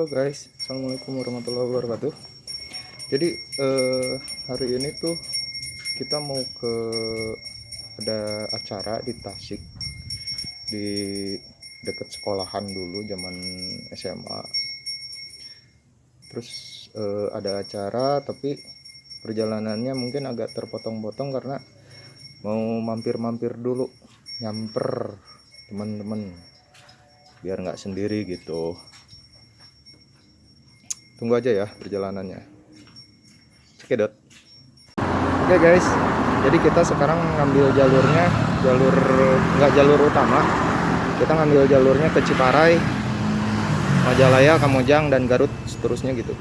Halo guys, assalamualaikum warahmatullahi wabarakatuh. Jadi hari ini tuh kita mau ke ada acara di Tasik, di dekat sekolahan dulu zaman SMA. Terus ada acara tapi perjalanannya mungkin agak terpotong-potong karena mau mampir-mampir dulu, nyamper teman-teman biar nggak sendiri gitu. Tunggu aja ya perjalanannya. Cekidot. Oke guys, jadi kita sekarang ngambil jalurnya, nggak jalur utama. Kita ngambil jalurnya ke Ciparai, Majalaya, Kamojang, dan Garut, seterusnya gitu.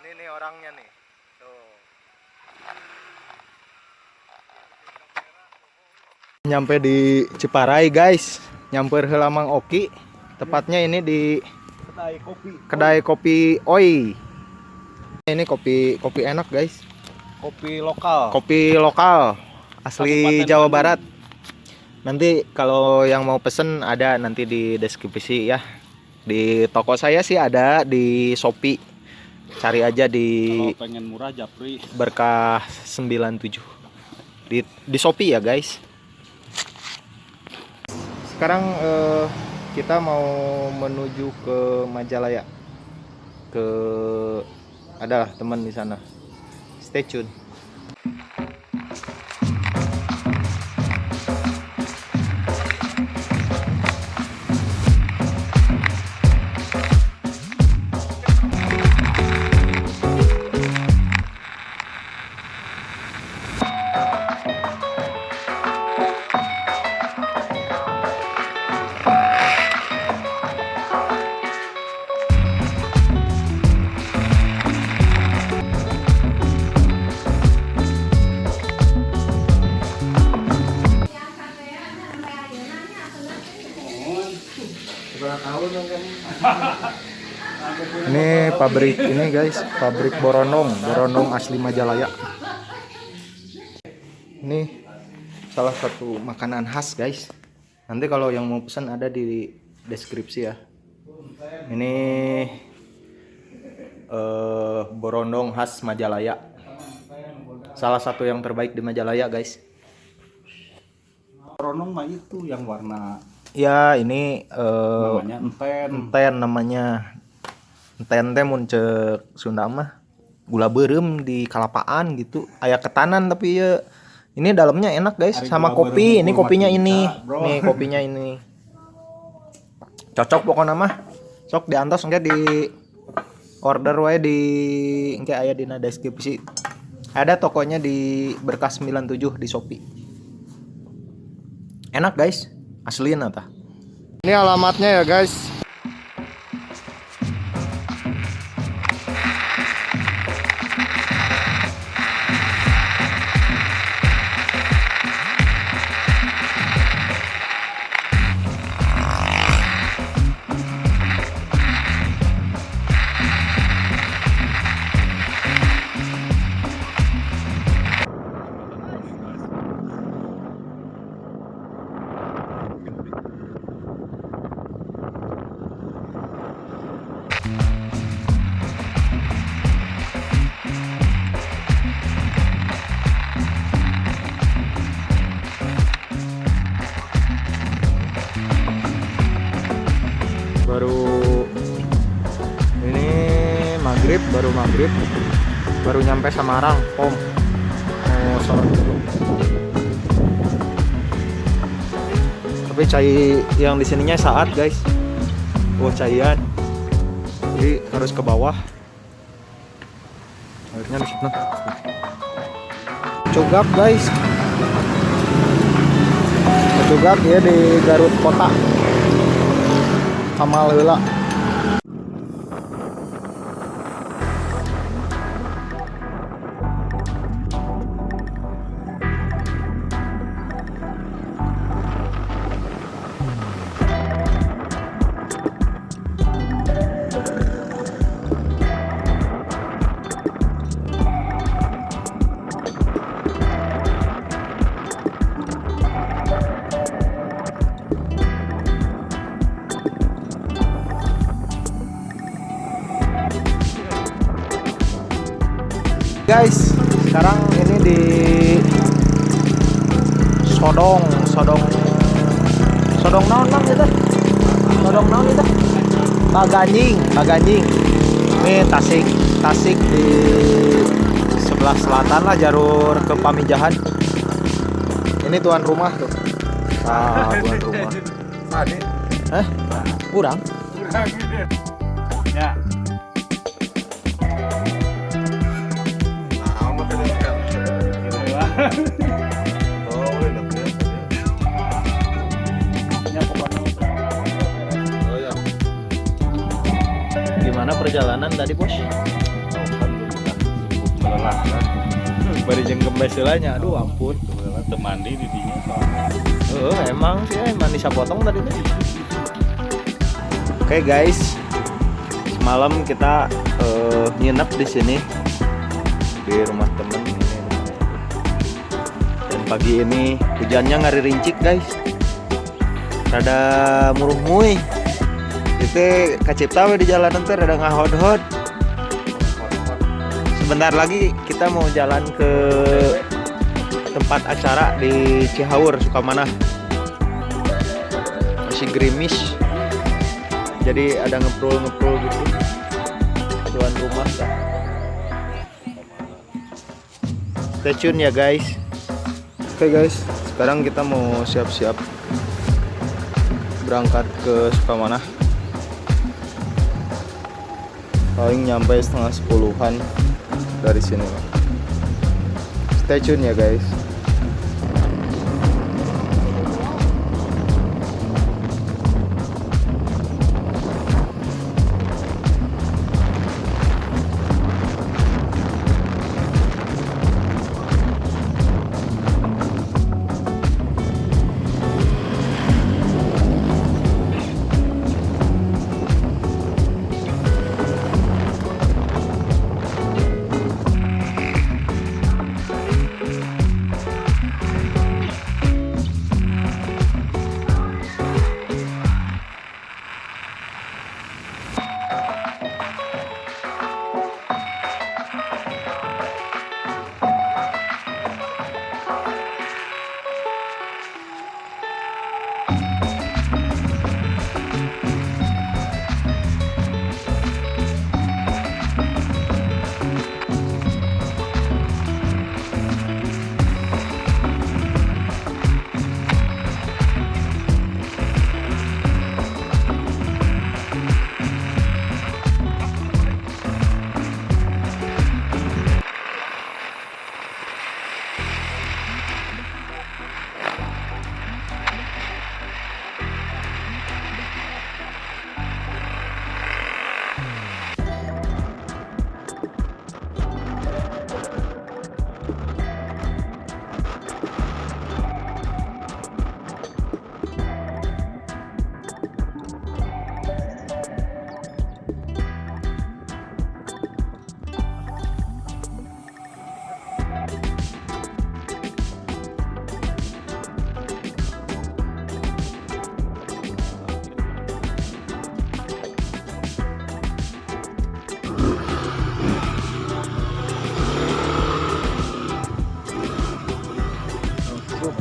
Ini orangnya nih. Tuh. Nyampe di Ciparai guys. Nyamper Helamang Oki. Tepatnya ini di kedai kopi Oi. Ini kopi enak guys. Kopi lokal. Kopi lokal asli Kabupaten Jawa Bandung. Barat. Nanti kalau yang mau pesen ada nanti di deskripsi ya. Di toko saya sih ada di Shopee. Cari aja di Kalau pengen murah Japri. Berkah 97 di Shopee ya guys. Sekarang kita mau menuju ke Majalaya. Adalah teman di sana. Stay tune. Ini pabrik ini guys, pabrik Borondong asli Majalaya. Ini salah satu makanan khas guys. Nanti kalau yang mau pesan ada di deskripsi ya. Ini Borondong khas Majalaya. Salah satu yang terbaik di Majalaya guys. Ronong mah itu yang warna Ya ini namanya enten. enten namanya. Enten teh mun ceuk Sunda mah gula beureum di kalapaan gitu. Aya ketanan tapi ya ini dalamnya enak guys. Ari Sama gula kopi. beureum Ini mah kopinya bisa, ini. bro. Nih kopinya ini. Cocok pokoknya mah. Sok diantos engke di order wae di engke aya dina deskripsi. Ada tokonya di Berkah 97 di Shopee. Enak guys. Aslinya tah. Ini alamatnya ya guys. baru ini maghrib, baru nyampe Semarang, Pom. Mau sholat dulu. Tapi cai yang di sininya saat guys, caian, jadi harus ke bawah. Akhirnya di situ. Cugap guys, cugap ya di Garut Kota. Kamal heula. Guys, sekarang ini di Sodong naon gitu. Sodong naon gitu. Paganjing. Ini Tasik di sebelah selatan lah, jalur ke Pamijahan. Ini tuan rumah tuh. Tuan rumah. Kurang. Ya. Gimana perjalanan tadi bos? Melelahkan. Bari jeung gembes heulanya, aduh ampun. Temandi di dinya. Emang sih mandi sapotong tadi teh. Oke guys, semalam kita nginep di sini di rumah temen ini. Dan pagi ini hujannya ngari-rincik guys, rada muruh-muih. Itu kacipta we di jalanan teh rada ngahod-hod. Sebentar lagi kita mau jalan ke tempat acara di Cihaur, Sukamanah. Masih gerimis, jadi ada ngeprul gitu. Tuan rumah dah. Stay tune ya guys. Oke guys, sekarang kita mau siap-siap berangkat ke Sukamanah. Paling nyampe setengah 10-an dari sini. Stay tune ya guys.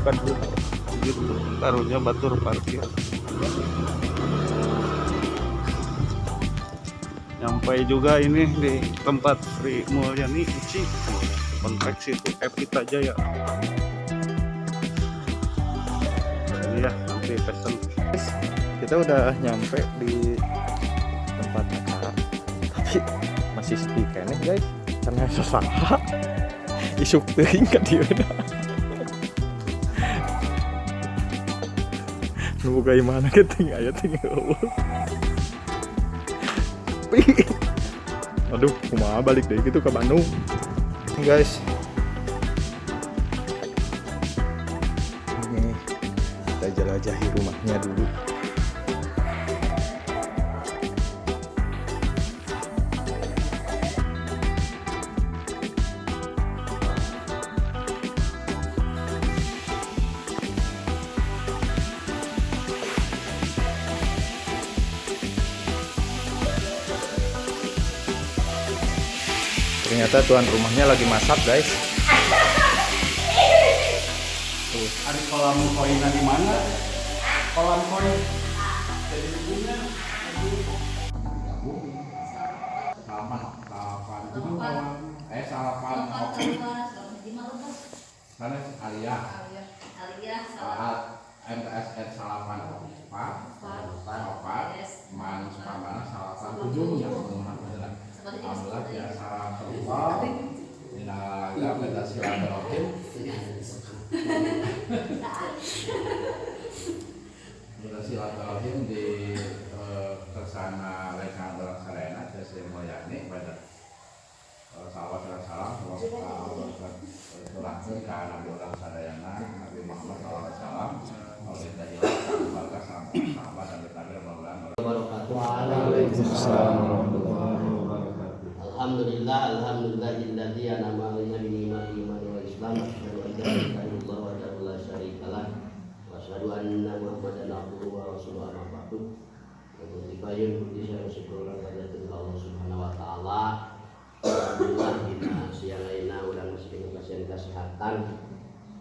bukan gitu, taruhnya batur parkir. Nyampe juga ini di tempat Sri Mulyani Uci Kompleks itu Epita Jaya. Ini ya nanti pesen. Guys, kita udah nyampe di tempat acara tapi masih sepi kayaknya guys karena sesaha isuk teuing ka dieu nu boga imana ge ting aya ting eueuh. Aduh kumaha balik deui gitu ke Bandung guys. Ini kita jelajahi rumahnya dulu. Ternyata tuan rumahnya lagi masak guys. Ada kolam koinnya di mana? Kolam koin. Jadi punya. Salapan. Salapan. Oke. Sana Alia. MTSN salapan. Pak. Manus pamana salapan. Ujungnya alhamdulillah ya sarang terbuka dinaga beda silaturahim beda silaturahim di tersana Lekan Orang Sarena Sri Mulyani pada sahabat salam turahkan ke Nabi Orang Sarena Nabi Muhammad SAW oleh dahilah keluarga sahabat dan tetangga mudah-mudahan Alhamdulillahilladzi an'ama 'alaina bi ni'matil iman wal islam asyhadu an la ilaha illallah wahdahu la syarika lah wa asyhadu anna muhammadan abduhu wa rasuluhu amma ba'du. Dibayun puji saya syukur kepada Allah Subhanahu wa taala. Alhamdulillah dina siang lainna urang masih dengan kasihan kesehatan,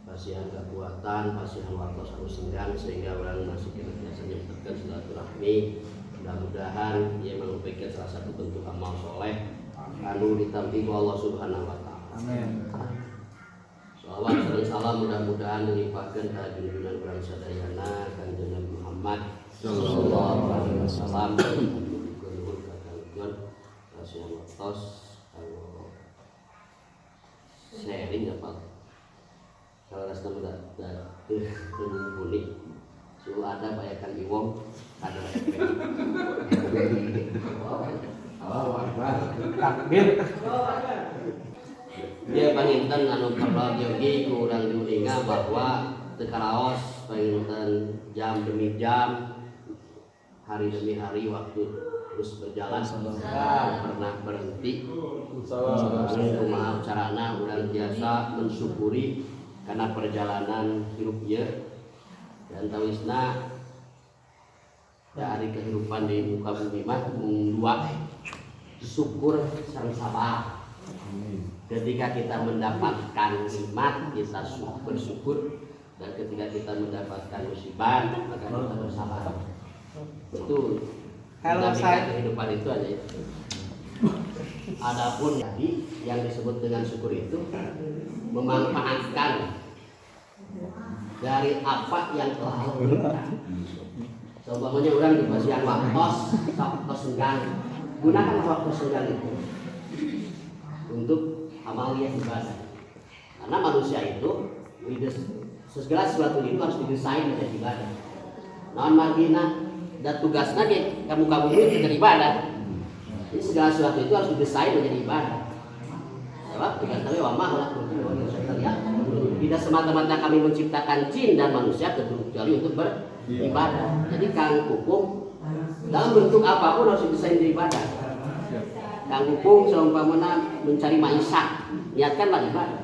kasihan kekuatan, kasihan waktu anu senggang sehingga orang masih biasa nyempatkan silaturahmi. Mudah-mudahan ia merupakan salah satu bentuk amal soleh anu ditampi ku Allah Subhanahu wa taala. Amin. Shalawat dan salam mudah-mudahan dilimpahkan ka junjungan urang sadayana Kanjeng Nabi Muhammad sallallahu alaihi wasallam. Luhur kagungan kasihan waktos anu sharing apa. Kalau rasa mudah mumpuni. Su ada bayakan iwong ada takbir. Dia panginten anu perlu yogi kurang duninga bahwa tekaraos panginten jam demi jam, hari demi hari waktu terus berjalan pernah berhenti. Kumaha carana urang biasa mensyukuri karena perjalanan hidup ieu dan tawisna dari kehidupan di muka bumi mah dua syukur sareng sabar. Ketika kita mendapatkan nikmat kita bersyukur, dan ketika kita mendapatkan musibah maka kita bersabar. Betul. Kalau kehidupan itu aja itu. Adapun tadi yang disebut dengan syukur itu memanfaatkan dari apa yang telah Allah berikan. Contohnya orang di pasian waktu senggang, gunakan waktu senggang itu untuk amalia ibadah. Karena manusia itu segala sesuatu itu harus didesain menjadi ibadah. Non margina dan tugasnya kamu itu beribadah. Jadi segala sesuatu itu harus didesain menjadi ibadah. Sebab tugas kami wamah tidak semata-mata kami menciptakan jin dan manusia kecuali untuk beribadah. Jadi Kang Kupung dalam bentuk apapun harus didesain menjadi ibadah. Kang Kupung seumpamanya mencari maisha, niatkanlah ibadah.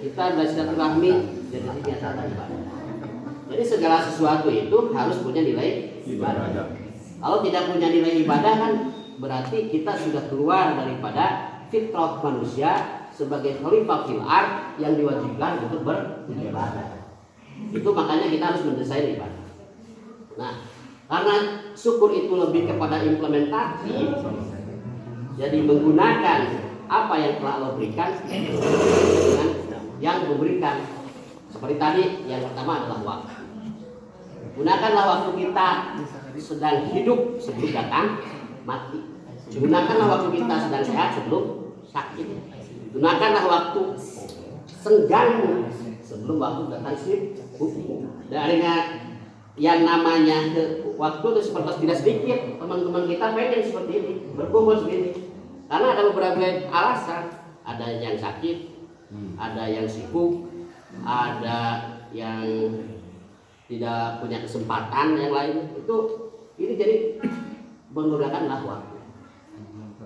Kita bersilaturahmi jadi niatkanlah ibadah. Jadi segala sesuatu itu harus punya nilai ibadah. Kalau tidak punya nilai ibadah kan berarti kita sudah keluar daripada fitrah manusia sebagai khalifah fil ard yang diwajibkan untuk beribadah. Itu makanya kita harus mendesain ibadah. Nah, Karena syukur itu lebih kepada implementasi, jadi menggunakan apa yang telah Allah berikan dengan yang memberikan. Seperti tadi, yang pertama adalah waktu. Gunakanlah waktu kita sedang hidup sebelum datang mati. Gunakanlah waktu kita sedang sehat sebelum sakit. Gunakanlah waktu senggang sebelum waktu datang sibuk. Dari yang namanya waktu itu seperti tidak sedikit teman-teman kita pengen seperti ini, berkumpul seperti ini. Karena ada beberapa alasan, ada yang sakit, ada yang sibuk, ada yang tidak punya kesempatan yang lain. Ini jadi menggunakanlah waktu.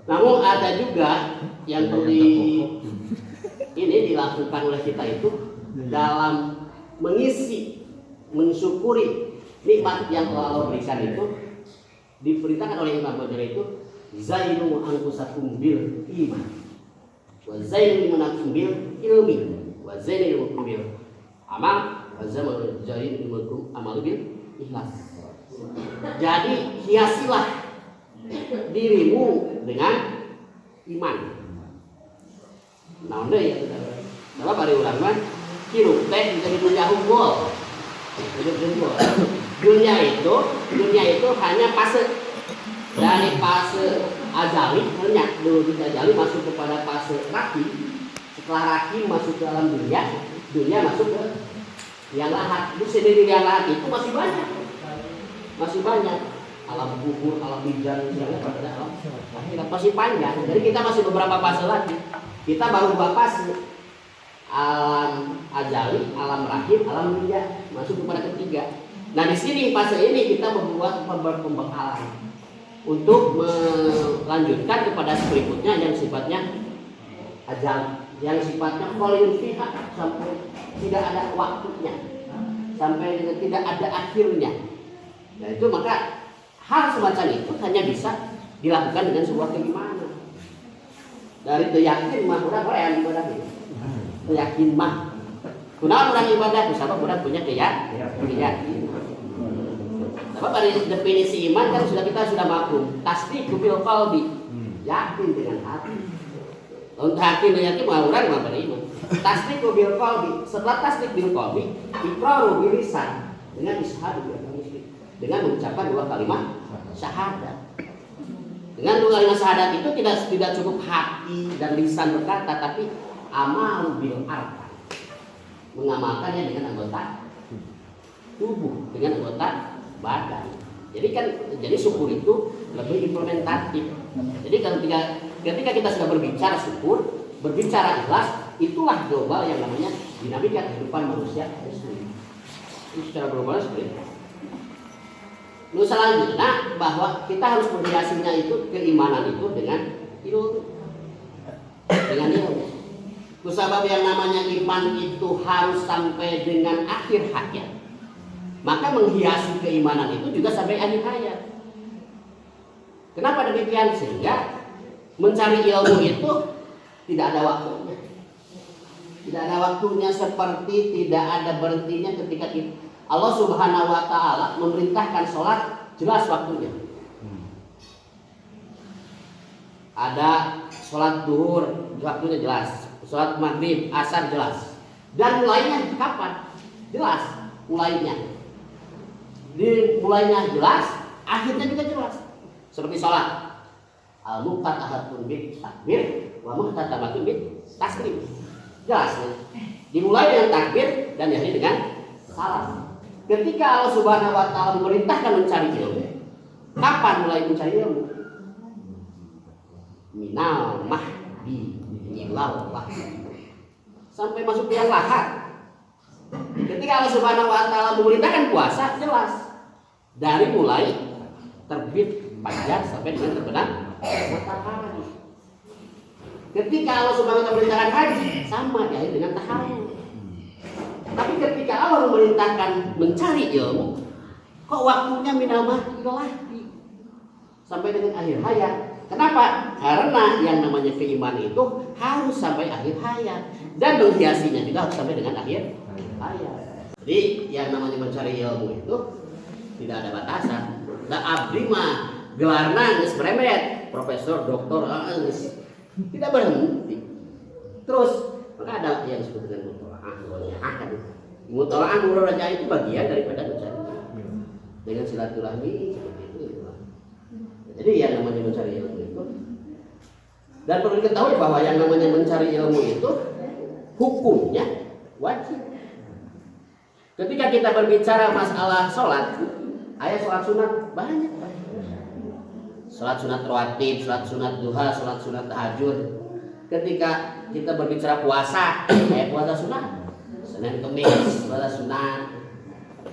Namun ada juga yang perlu ini dilakukan oleh kita itu dalam mengisi, mensyukuri nikmat yang telah Allah berikan itu. Diperintahkan oleh Imam Ghazali itu zainu anfusakum bil iman wa zainu liman bil ilmi wa zainu bil amal wa zainu liman amal bil ikhlas. Jadi hiasilah dirimu dengan iman. Nah, ya saudara bari urang mah hirup teh jadi dunia unggul. Dunia itu hanya fase dari fase azali, hanya dulu azali masuk kepada fase rahim. Setelah rahim masuk ke dalam dunia masuk ke yang lahat. Di sini yang lahat itu masih banyak. Alam kubur, alam bijan, alam akhirat masih panjang. Jadi kita masih beberapa fase lagi. Kita baru 2 fase. Alam azali, alam rahim, alam dunia, masuk kepada ketiga. Nah, di sini fase ini kita membuat pembekalan untuk melanjutkan kepada berikutnya yang sifatnya azali, yang sifatnya kholiyun fiha, sampai tidak ada waktunya, sampai tidak ada akhirnya. Nah, itu maka hal semacam itu hanya bisa dilakukan dengan sebuah keimanan. Dari itu yakin mah udah yang ibadah ini. Yakin mah. Kunaon orang ibadah sabab urang punya keyakinan. Sebab dari definisi iman kan kita sudah maklum. Tasdiq bil qalbi. Yakin dengan hati. Untuk yakin dengan hati mah urang mah beriman. Tasdiq bil qalbi. Setelah tasdiq bil qalbi, iqraru bil lisan dengan isyhadu dengan mengucapkan 2 kalimat syahadat. Dengan 2 kalimat syahadat itu tidak cukup hati dan lisan berkata, tapi amal bil arkan, mengamalkannya dengan anggota tubuh, dengan anggota badan. Jadi syukur itu lebih implementatif. Jadi ketika kita sudah berbicara syukur, berbicara ikhlas, itulah global yang namanya dinamika kehidupan manusia. Itu secara global seperti itu. Lalu selanjutnya bahwa kita harus menghiasinya itu, keimanan itu dengan ilmu. Kusabab yang namanya iman itu harus sampai dengan akhir hayat. Maka menghiasi keimanan itu juga sampai akhir hayat. Kenapa demikian? Sehingga mencari ilmu itu tidak ada waktunya. Tidak ada waktunya, seperti tidak ada berhentinya ketika Allah Subhanahu wa Ta'ala memerintahkan sholat, jelas waktunya. Ada sholat duhur, waktunya jelas. Sholat maghrib, asar jelas. Dan mulainya kapan? Jelas mulainya. Mulainya jelas, akhirnya juga jelas. Seperti sholat. Al-muqattahatun bit takbir wa muhtatamatun bit taslim. Jelas. Dimulai dengan takbir dan diakhiri dengan salam. Ketika Allah Subhanahu wa Ta'ala memerintahkan mencari ilmu, kapan mulai mencari ilmu? Minal mahdi ilal lahad, sampai masuk ke yang lahad. Ketika Allah Subhanahu wa Ta'ala memerintahkan puasa, jelas dari mulai terbit fajar sampai dengan terbenam matahari. Ketika Allah Subhanahu wa Ta'ala memerintahkan haji, sama diakhiri dengan tahallul. Tapi ketika Allah memerintahkan mencari ilmu, kok waktunya minal mahdi ilal lahdi sampai dengan akhir hayat. Kenapa? Karena yang namanya keimanan itu harus sampai akhir hayat, dan menghiasinya juga harus sampai dengan akhir hayat. Jadi yang namanya mencari ilmu itu tidak ada batasan. Da abdi mah gelarna geus bremet, profesor, doktor, geus tidak berhenti. Terus maka ada yang disebut dengan mutolaah, kan. Mutolaah murajaah itu bagian daripada mencari dengan silaturahmi seperti itu. Jadi yang namanya mencari ilmu itu, dan perlu diketahui bahwa yang namanya mencari ilmu itu hukumnya wajib. Ketika kita berbicara masalah sholat, ayat sholat sunat banyak. Sholat sunat rawatib, sholat sunat duha, sholat sunat tahajud. Ketika kita berbicara puasa, ayat puasa sunat, Senin Kemis puasa sunat,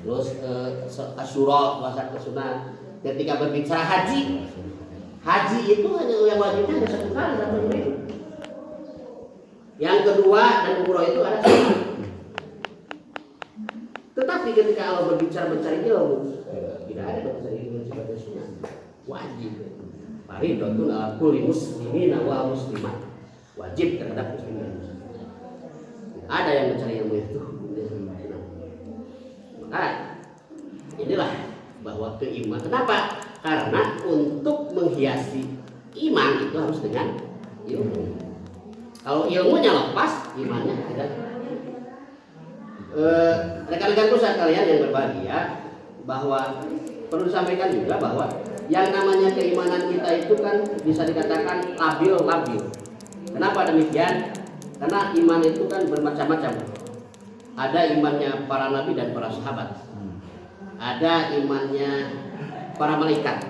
terus Asyura puasa sunat. Ketika berbicara haji, haji itu hanya yang wajibnya hanya satu kali dalam hidup. Yang kedua dan umroh itu ada sunat. Tetapi ketika Allah berbicara mencari ilmu, tidak ada mencari ilmu sebagai sunnah, wajib. Faridatun ala kulli muslimin wa muslimat, wajib terhadap muslim dan muslimat. Tidak ada yang mencari ilmu itu. Maka inilah bahwa keimanan. Kenapa? Karena untuk menghiasi iman itu harus dengan ilmu. Kalau ilmunya lepas, imannya tidak. Rekan-rekanku sekalian yang berbahagia, bahwa perlu disampaikan juga bahwa yang namanya keimanan kita itu kan bisa dikatakan labil. Kenapa demikian? Karena iman itu kan bermacam-macam. Ada imannya para nabi dan para sahabat. Ada imannya para malaikat.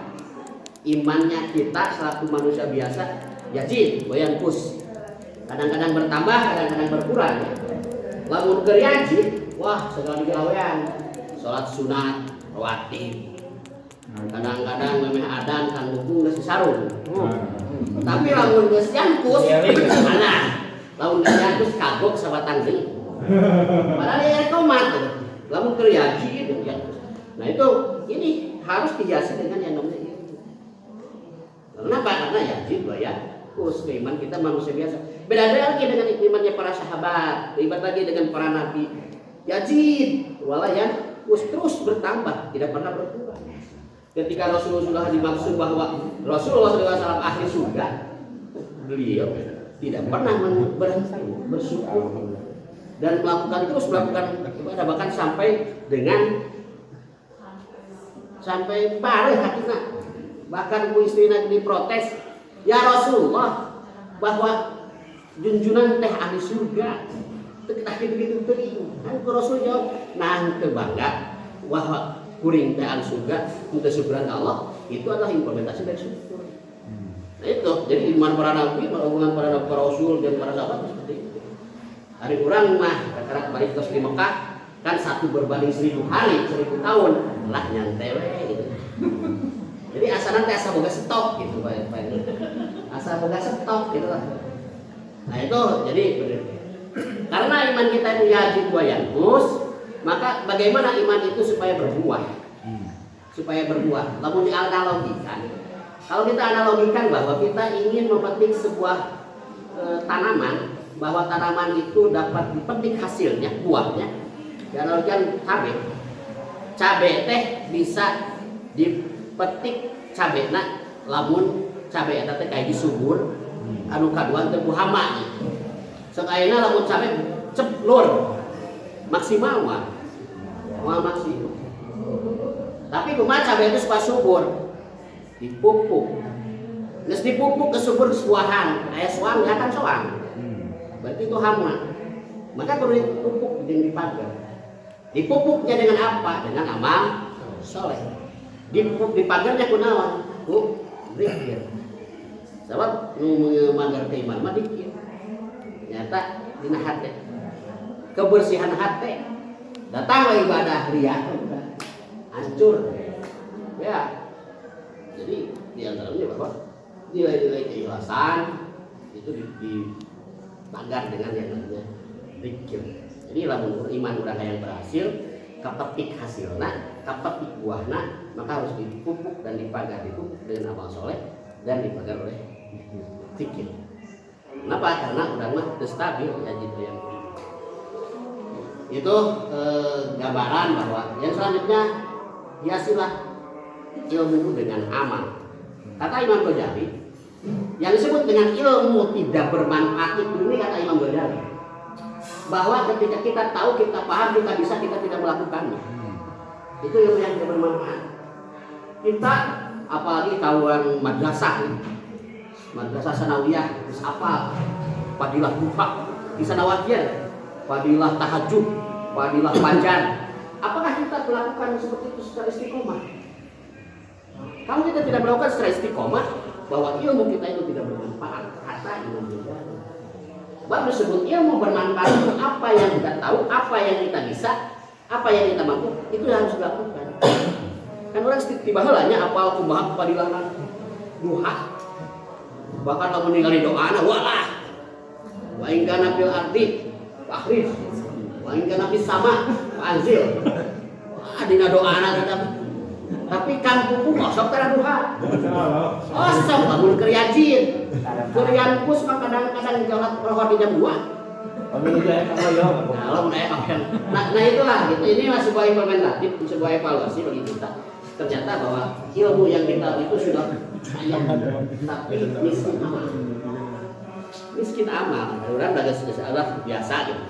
Imannya kita selaku manusia biasa yazid wa yanqus. Kadang-kadang bertambah, kadang-kadang berkurang. Lamun keur yazid, wah segala digawean. Salat sunat, rawatib. Kadang-kadang memeh adan kan dukung geus sarung. Tapi lamun geus yanqus, mana? Lamun geus yanqus kagok sabatang deui. Padahal ya komat. Lamun keur yazid yanqus. Nah itu ini harus dihiasi dengan yang namanya ilmu. Kenapa? Karena yazid ya. Iman kita manusia biasa. Beda lagi dengan imannya para sahabat, ibadah lagi dengan para nabi. Yazid, walayan terus bertambah, tidak pernah berkurang. Ketika Rasulullah dimaksud bahwa Rasulullah SAW ahli surga, beliau tidak pernah berhenti bersyukur dan melakukan ibadah, bahkan sampai parah hatinya. Bahkan bu istrinya diprotes, ya Rasulullah, bahwa junjunan teh ahli surga. Kita gitu kan Rasul jawab, nah teu bangga bahwa kuring teh ahli surga, teu syukuran Allah, itu adalah implementasi dari syukur. Nah itu, jadi iman para nabi, hubungan para nabi, para rasul dan para sahabat seperti itu. Hari orang mah katakan balik terus di Mekah kan 1 berbanding 1000 hari, 1000 tahun lah nyantai gitu. Jadi asalnya teh asa boga stok gitu, Pak. Asa boga stok gitu lah. Nah itu jadi karena iman kita itu yazid wa yanqus, maka bagaimana iman itu supaya berbuah? Supaya berbuah. Lamun dianalogikan, kalau kita analogikan bahwa kita ingin memetik sebuah tanaman, bahwa tanaman itu dapat dipetik hasilnya, buahnya. Dianalogikan cabe teh bisa dipetik cabena lamun cabe eta teh kayak disubur, anu kaduan teh ku hama. Sakaina lamun cabe ceplur maksimal mah maksimal. Tapi kumaha cabe itu supaya subur dipupuk. Geus dipupuk ke subur suahan, aya soang kan soang. Berarti itu hama. Maka perlu dipupuk jeung dipagar. Dipupuknya dengan apa? Dengan amal soleh. Dipagarnya kunaon? Ku zikir. Sabab nu manggar keiman mah dikir. Nyata dina hati. Kebersihan hati. Datang ibadah riya hancur. Ya. Jadi di antaranya bahwa nilai-nilai keikhlasan itu dipagar dengan yang namanya zikir. Jadi lamun iman urang yang berhasil, kapetik hasilna, kapetik buahna, maka harus dipupuk dan dipagar, dipupuk dengan amal soleh dan dipagar oleh zikir. Kenapa? Karena urang mah teu stabil ya gitu yang itu gambaran bahwa yang selanjutnya hiasilah ilmu dengan amal. Kata Imam Ghazali, yang disebut dengan ilmu tidak bermanfaat itu, ini kata Imam Ghazali, bahwa ketika kita tahu, kita paham, kita bisa, kita tidak melakukannya. Itu ilmu yang tidak bermanfaat. Kita apalagi kawan madrasah, madrasah sanawiyah, terus apa? Fadilah duha, kisah nawafil, fadilah tahajud, fadilah panjang. Apakah kita melakukan seperti itu secara istiqomah? Kalau kita tidak melakukan secara istiqomah, bahwa ilmu kita itu tidak bermanfaat, kata Imam Ghazali. Sebab disebut ilmu bermanfaat itu apa yang kita tahu, apa yang kita bisa, apa yang kita mampu, itu harus dilakukan. Kan orang tiba helanya apal kumaha fadilah duha. Bahkan kalau meninggalin doa, walah. Wa in kana fil ardi fakhris. Wa in kana fis sama anzil. Wah, dina doana tetap. Tapi kampungku kosong tara duha. Kosong bangun kriajin. Kurianku suka kadang-kadang jalan rohor di jam 2. Nah itulah gitu. Ini masih sebuah implementatif, sebuah evaluasi bagi kita. Ternyata bahwa ilmu yang kita itu sudah banyak, tapi miskin amal. Miskin amal, orang adalah biasa gitu.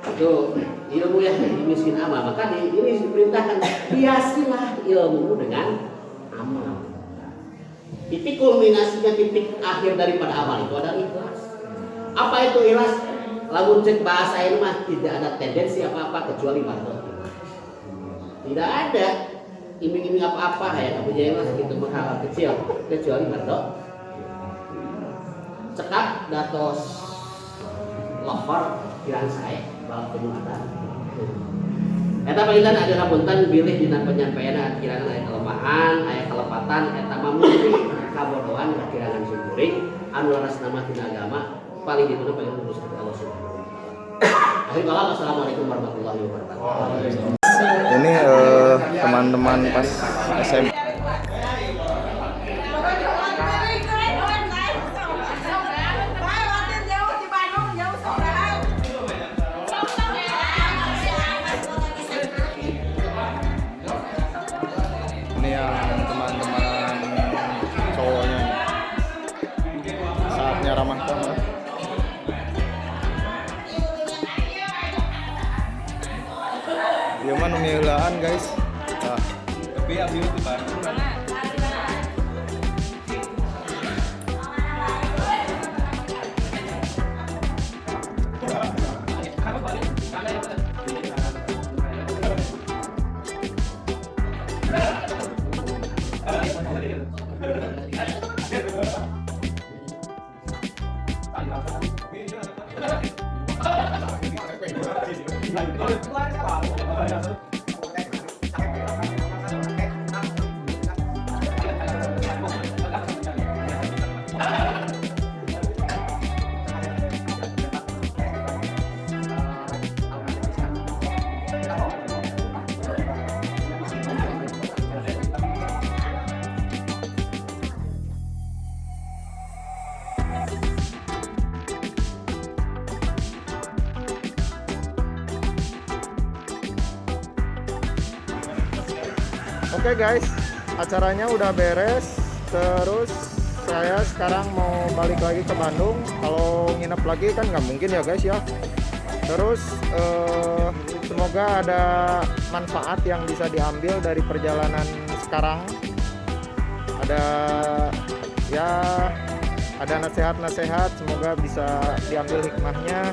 Itu ilmu yang miskin amal. Maka ini diperintahkan, hiasilah ilmu dengan amal. Titik kulminasinya, titik akhir daripada amal itu adalah ikhlas. Apa itu ikhlas? Lamun cek bahasa ini mah tidak ada tendensi apa-apa kecuali mardot. Tidak ada iming-iming apa-apa ya, tapi jangan segitu hal kecil kecuali mardot. Cekap datos lohor kirang saya bal kemuatan. Eta panggilan ada rapuntan bilih dina penyampaian kirangan aya kelemahan, aya kelepatan, eta mamuli kabodohan kirangan simpuring anu laras nama tina agama paling dituna pengen lurus ke Allah Subhanahu wa taala. Akhir kalam, assalamualaikum warahmatullahi wabarakatuh. Ini teman-teman pas SMP. Ini yang teman-teman cowoknya. Saatnya ramah tamah. Ieu mah nu miheulaan guys. Tah. Tapi abdi di Bandung. Oke guys, acaranya udah beres. Terus saya sekarang mau balik lagi ke Bandung. Kalau nginep lagi kan nggak mungkin ya guys ya. Terus semoga ada manfaat yang bisa diambil dari perjalanan sekarang. Ada nasihat-nasihat, semoga bisa diambil hikmahnya.